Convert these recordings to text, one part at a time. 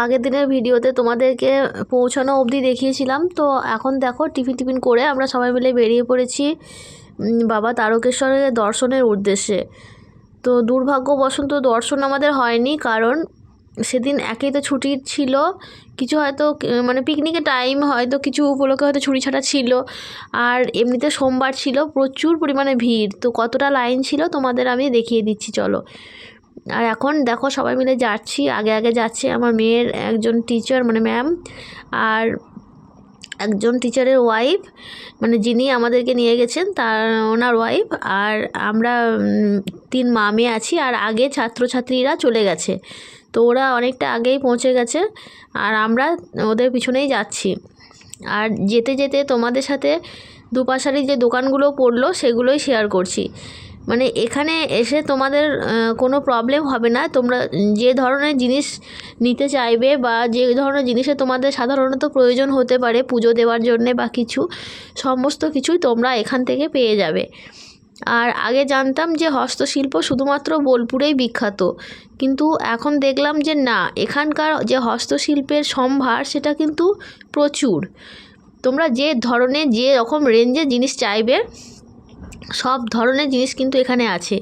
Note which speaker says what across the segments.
Speaker 1: আগের দিনের ভিডিওতে তোমাদেরকে পৌঁছানো অবধি দেখিয়েছিলাম। তো এখন দেখো টিফিন করে আমরা সবাই মিলে বেরিয়ে পড়েছি বাবা তারকেশ্বরের দর্শনের উদ্দেশ্যে। তো দুর্ভাগ্যবশত দর্শন আমাদের হয়নি, কারণ সেদিন একেই তো ছুটি ছিল, কিছু হয়তো মানে পিকনিকের টাইম হয়তো কিছু উপলক্ষে হয়তো ছুটি ছাটা ছিল, আর এমনিতে সোমবার ছিল, প্রচুর পরিমাণে ভিড়। তো কতটা লাইন ছিল তোমাদের আমি দেখিয়ে দিচ্ছি চলো। আর এখন দেখো সবাই মিলে যাচ্ছি, আগে আগে যাচ্ছে আমার মেয়ের একজন টিচার মানে ম্যাম, আর একজন টিচারের ওয়াইফ মানে যিনি আমাদেরকে নিয়ে গেছেন তার ওনার ওয়াইফ, আর আমরা 3 মা মেয়ে আছি। আর আগে ছাত্রছাত্রীরা চলে গেছে, তো ওরা অনেকটা আগেই পৌঁছে গেছে আর আমরা ওদের পিছনেই যাচ্ছি। আর যেতে যেতে তোমাদের সাথে দুপাশারি যে দোকানগুলো পড়লো সেগুলোই শেয়ার করছি। মানে এখানে এসে তোমাদের কোনো প্রবলেম হবে না, তোমরা যে ধরনের জিনিস নিতে চাইবে বা যে ধরনের জিনিসে তোমাদের সাধারণত প্রয়োজন হতে পারে পুজো দেওয়ার জন্যে বা কিছু, সমস্ত কিছুই তোমরা এখান থেকে পেয়ে যাবে। আর আগে জানতাম যে হস্তশিল্প শুধুমাত্র বোলপুরেই বিখ্যাত, কিন্তু এখন দেখলাম যে না, এখানকার যে হস্তশিল্পের সম্ভার সেটা কিন্তু প্রচুর। তোমরা যে ধরনের যে রকম রেঞ্জের জিনিস চাইবে সব ধরনের জিনিস কিন্তু এখানে আছে।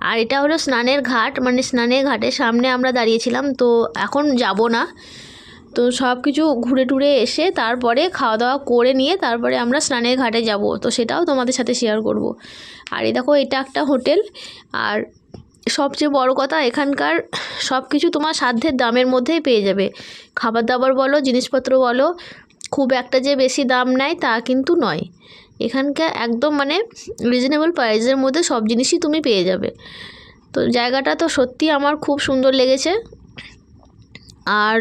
Speaker 1: আর এটা হলো স্নানের ঘাট, মানে স্নানের ঘাটের সামনে আমরা দাঁড়িয়েছিলাম। তো এখন যাব না, তো সব কিছু ঘুরে টুরে এসে তারপরে খাওয়া দাওয়া করে নিয়ে তারপরে আমরা স্নানের ঘাটে যাব, তো সেটাও তোমাদের সাথে শেয়ার করব। আর এই দেখো এটা একটা হোটেল, আর সবচেয়ে বড় কথা এখানকার সব কিছু তোমার সাধ্যের দামের মধ্যেই পেয়ে যাবে। খাবার দাবার বলো, জিনিসপত্র বলো, খুব একটা যে বেশি দাম নেয় তা কিন্তু নয়। এখানকার একদম মানে রিজনেবল প্রাইসের মধ্যে সব জিনিসই তুমি পেয়ে যাবে। তো জায়গাটা তো সত্যি আমার খুব সুন্দর লেগেছে। আর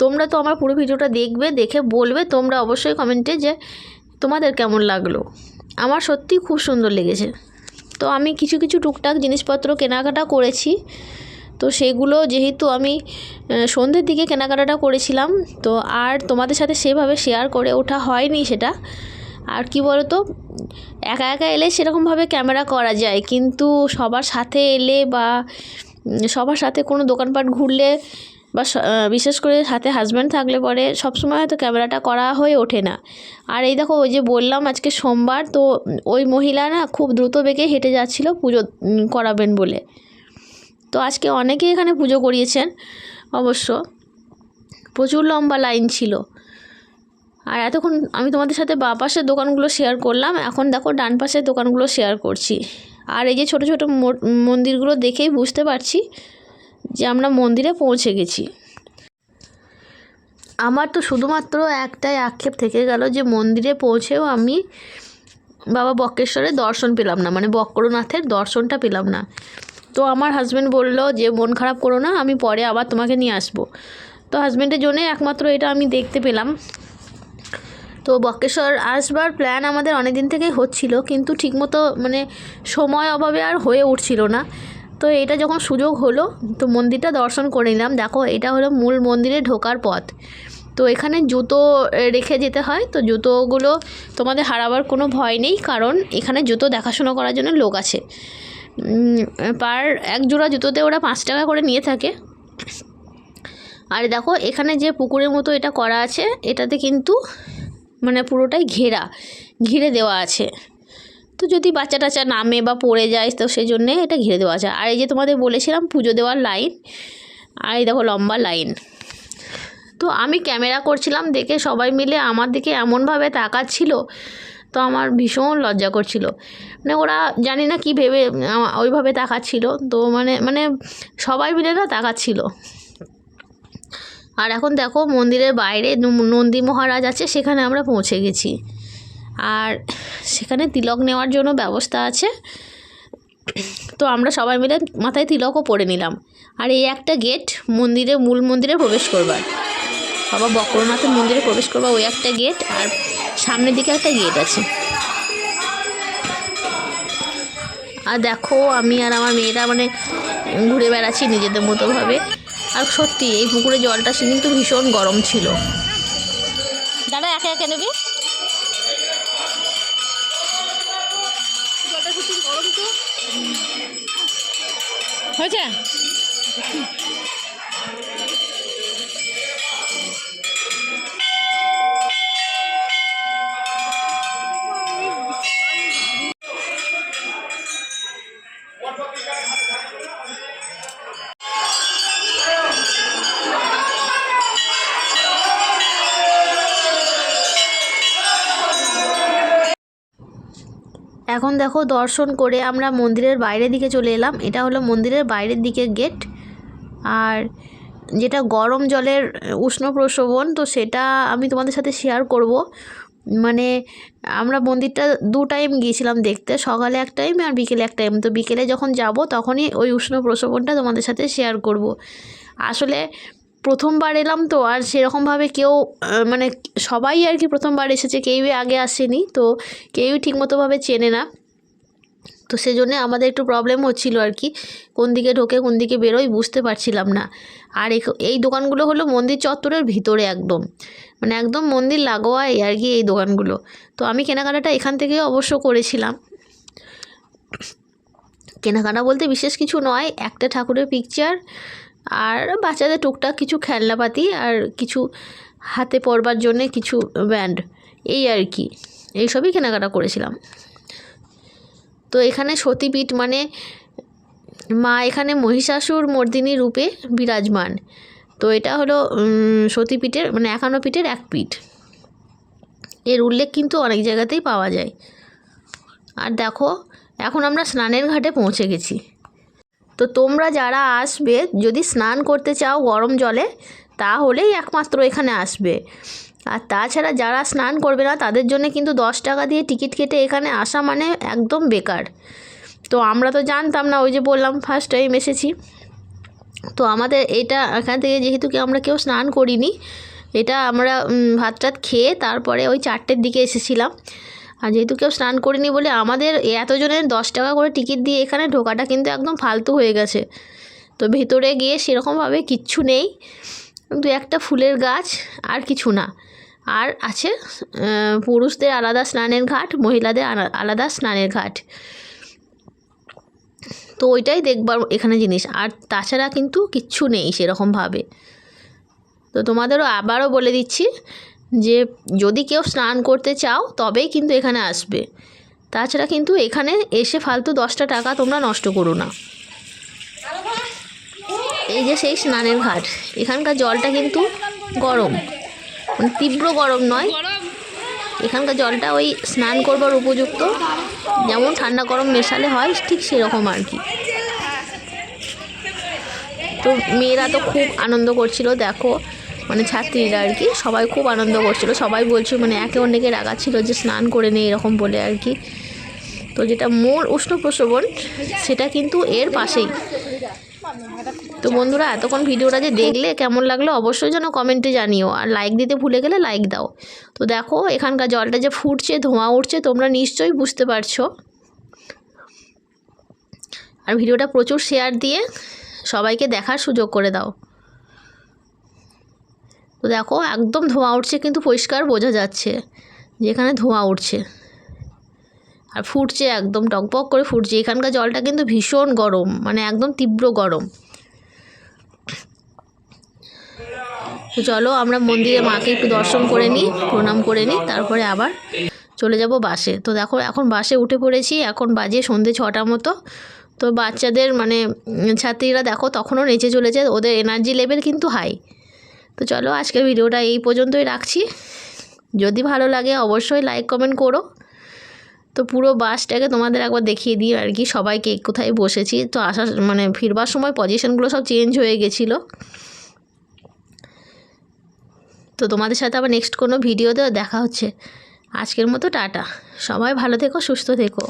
Speaker 1: তোমরা তো আমার পুরো ভিডিওটা দেখবে, দেখে বলবে তোমরা অবশ্যই কমেন্টে যে তোমাদের কেমন লাগলো। আমার সত্যি খুব সুন্দর লেগেছে। তো আমি কিছু কিছু টুকটাক জিনিসপত্র কেনাকাটা করেছি, তো সেগুলো যেহেতু আমি সন্ধ্যের দিকে কেনাকাটাটা করেছিলাম, তো আর তোমাদের সাথে সেভাবে শেয়ার করে ওঠা হয়নি সেটা। আর কি বলো তো, একা একা এলে সেরকমভাবে ক্যামেরা করা যায়, কিন্তু সবার সাথে এলে বা সবার সাথে কোনো দোকানপাট ঘুরলে বা বিশেষ করে সাথে হাজব্যান্ড থাকলে পরে সবসময় হয়তো ক্যামেরাটা করা হয়ে ওঠে না। আর এই দেখো ওই যে বললাম আজকে সোমবার, তো ওই মহিলা না খুব দ্রুত বেগে হেঁটে যাচ্ছিলো পুজো করাবেন বলে। তো আজকে অনেকেই এখানে পুজো করিয়েছেন অবশ্য, প্রচুর লম্বা লাইন ছিল। আর এতক্ষণ আমি তোমাদের সাথে বাঁ পাশের দোকানগুলো শেয়ার করলাম, এখন দেখো ডান পাশের দোকানগুলো শেয়ার করছি। আর এই যে ছোট ছোট মন্দিরগুলো দেখেই বুঝতে পারছি যে আমরা মন্দিরে পৌঁছে গেছি। আমার তো শুধুমাত্র একটাই আক্ষেপ থেকে গেল যে মন্দিরে পৌঁছেও আমি বাবা বক্রেশ্বরের দর্শন পেলাম না, মানে বক্রনাথের দর্শনটা পেলাম না। তো আমার হাজব্যান্ড বলল যে মন খারাপ করো না, আমি পরে আবার তোমাকে নিয়ে আসবো। তো হাজব্যান্ডের জন্যে একমাত্র এটা আমি দেখতে পেলাম। তো বক্রেশ্বর আসবার প্ল্যান আমাদের অনেক দিন থেকেই হচ্ছিল, কিন্তু ঠিকমতো মানে সময় অভাবে আর হয়ে উঠছিল না। তো এটা যখন সুযোগ হলো তো মন্দিরটা দর্শন করে নিলাম। দেখো এটা হলো মূল মন্দিরে ঢোকার পথ। তো এখানে জুতো রেখে যেতে হয়, তো জুতোগুলো তোমাদের হারাবার কোনো ভয় নেই, কারণ এখানে জুতো দেখাশোনা করার জন্য লোক আছে। পার এক জোড়া জুতোতে ওরা 5 টাকা করে নিয়ে থাকে। আর দেখো এখানে যে পুকুরের মতো এটা করা আছে, এটাতে কিন্তু মানে পুরোটাই ঘিরে দেওয়া আছে। তো যদি বাচ্চা টাচ্চা নামে বা পড়ে যায় তো সেই জন্যে এটা ঘিরে দেওয়া আছে। আর এই যে তোমাদের বলেছিলাম পুজো দেওয়ার লাইন, আর এই দেখো লম্বা লাইন। তো আমি ক্যামেরা করছিলাম দেখে সবাই মিলে আমার দিকে এমনভাবে তাকাচ্ছিল, তো আমার ভীষণ লজ্জা করছিল। মানে ওরা জানি না কি ভেবে ওইভাবে তাকাচ্ছিল, তো মানে সবাই মিলে না তাকাচ্ছিল। আর এখন দেখো মন্দিরের বাইরে নন্দী মহারাজ আছে, সেখানে আমরা পৌঁছে গেছি। আর সেখানে তিলক নেওয়ার জন্য ব্যবস্থা আছে, তো আমরা সবাই মিলে মাথায় তিলকও পরে নিলাম। আর এই একটা গেট মূল মন্দিরে প্রবেশ করবার, বাবা বক্রনাথের মন্দিরে প্রবেশ করবার ওই একটা গেট, আর সামনের দিকে একটা গেট আছে। আর দেখো আমি আর আমার মেয়েরা মানে ঘুরে বেড়াচ্ছি নিজেদের মতোভাবে। আর সত্যি এই পুকুরে জলটা কিন্তু ভীষণ গরম ছিল। দাদা একে একে নেবে, জলটা সত্যি গরম তো হয়েছে। এখন দেখো দর্শন করে আমরা মন্দিরের বাইরের দিকে চলে এলাম। এটা হলো মন্দিরের বাইরের দিকের গেট। আর যেটা গরম জলের উষ্ণ প্রস্রবণ, তো সেটা আমি তোমাদের সাথে শেয়ার করব। মানে আমরা মন্দিরটা 2 টাইম গিয়েছিলাম দেখতে, সকালে এক টাইম আর বিকেলে এক টাইম। তো বিকেলে যখন যাব তখনই ওই উষ্ণ প্রস্রবণটা তোমাদের সাথে শেয়ার করব। আসলে প্রথমবার এলাম তো, আর সেরকমভাবে কেউ মানে সবাই আর কি প্রথমবার এসেছে, কেউই আগে আসেনি, তো কেউই ঠিকমতোভাবে চেনে না। তো সেজন্য আমাদের একটু প্রবলেম হচ্ছিল আর কি, কোন দিকে ঢোকে কোন দিকে বেরোই বুঝতে পারছিলাম না। আর এই দোকানগুলো হলো মন্দির চত্বরের ভিতরে একদম, মানে একদম মন্দির লাগোয়াই আর কি এই দোকানগুলো। তো আমি কেনাকাটাটা এখান থেকেই অবশ্য করেছিলাম। কেনাকাটা বলতে বিশেষ কিছু নয়, একটা ঠাকুরের পিকচার আর বাচ্চাদের টুকটাক কিছু খেলনাপাতি আর কিছু হাতে পরবার জন্যে কিছু ব্যান্ড, এই আর কি, এইসবই কেনাকাটা করেছিলাম। তো এখানে সতীপীঠ, মানে মা এখানে মহিষাসুর মর্দিনী রূপে বিরাজমান। তো এটা হলো সতীপীঠের মানে 51 পীঠের এক পীঠ। এর উল্লেখ কিন্তু অনেক জায়গাতেই পাওয়া যায়। আর দেখো এখন আমরা স্নানের ঘাটে পৌঁছে গেছি। তো তোমরা যারা আসবে, যদি স্নান করতে চাও গরম জলে, তাহলেই একমাত্র এখানে আসবে। আর তাছাড়া যারা স্নান করবে না তাদের জন্য কিন্তু 10 টাকা দিয়ে টিকিট কেটে এখানে আসা মানে একদম বেকার। তো আমরা তো জানতাম না, ওই যে বললাম ফার্স্ট টাইম এসেছি। তো আমাদের এটা এখান থেকে যেহেতু আমরা কেউ স্নান করিনি, এটা আমরা ভাত টাত খেয়ে তারপরে ওই 4টের দিকে এসেছিলাম। আর যেহেতু কেউ স্নান করিনি বলে আমাদের এতজনের 10 টাকা করে টিকিট দিয়ে এখানে ঢোকাটা কিন্তু একদম ফালতু হয়ে গেছে। তো ভেতরে গিয়ে সেরকমভাবে কিচ্ছু নেই, 2-একটা ফুলের গাছ আর কিছু না। আর আছে পুরুষদের আলাদা স্নানের ঘাট, মহিলাদের আলাদা স্নানের ঘাট। তো ওইটাই দেখবার এখানে জিনিস, আর তাছাড়া কিন্তু কিচ্ছু নেই সেরকমভাবে। তো তোমাদেরও আবারও বলে দিচ্ছি যে যদি কেউ স্নান করতে চাও তবেই কিন্তু এখানে আসবে, তাছাড়া কিন্তু এখানে এসে ফালতু 10টা টাকা তোমরা নষ্ট করো না। এই যে সেই স্নানের ঘাট, এখানকার জলটা কিন্তু গরম, মানে তীব্র গরম নয়, এখানকার জলটা ওই স্নান করবার উপযুক্ত, যেমন ঠান্ডা গরম মেশালে হয় ঠিক সেরকম আর কি। তো মেয়েরা তো খুব আনন্দ করছিল, দেখো মানে ছাত্রীরা আর কি সবাই খুব আনন্দ করছিল, সবাই বলছিল মানে একে অন্যকে রাগাচ্ছিল যে স্নান করে নেই এরকম বলে আর কি। তো যেটা মূল উষ্ণ প্রস্রবণ সেটা কিন্তু এর পাশেই। তো বন্ধুরা এতক্ষণ ভিডিওটা যে দেখলে কেমন লাগলো অবশ্যই যেন কমেন্টে জানিও, আর লাইক দিতে ভুলে গেলে লাইক দাও। তো দেখো এখানকার জলটা যে ফুটছে, ধোঁয়া উঠছে, তোমরা নিশ্চয়ই বুঝতে পারছো। আর ভিডিওটা প্রচুর শেয়ার দিয়ে সবাইকে দেখার সুযোগ করে দাও। তো দেখো একদম ধোঁয়া উঠছে, কিন্তু পরিষ্কার বোঝা যাচ্ছে যেখানে ধোঁয়া উঠছে আর ফুটছে, একদম টকবক করে ফুটছে। এখানকার জলটা কিন্তু ভীষণ গরম, মানে একদম তীব্র গরম। তো চলো আমরা মন্দিরে মাকে একটু দর্শন করে নিই, প্রণাম করে নিই, তারপরে আবার চলে যাব বাসে। তো দেখো এখন বাসে উঠে পড়েছি, এখন বাজে সন্ধ্যে 6টা মতো। তো বাচ্চাদের মানে ছাত্রীরা দেখো তখনও নেচে চলেছে, ওদের এনার্জি লেভেল কিন্তু হাই। তো চলো আজকের ভিডিওটা এই পর্যন্তই রাখছি। যদি ভালো লাগে অবশ্যই লাইক কমেন্ট করো। তো পুরো বাসটাকে তোমাদের একবার দেখিয়ে দিই আর কি, সবাইকে কোথায় বসেছি। তো আসার মানে ফিরবার সময় পজিশনগুলো সব চেঞ্জ হয়ে গেছিলো। তো তোমাদের সাথে আবার নেক্সট কোনো ভিডিওতে দেখা হচ্ছে। আজকের মতো টাটা, সবাই ভালো থেকো, সুস্থ থেকো।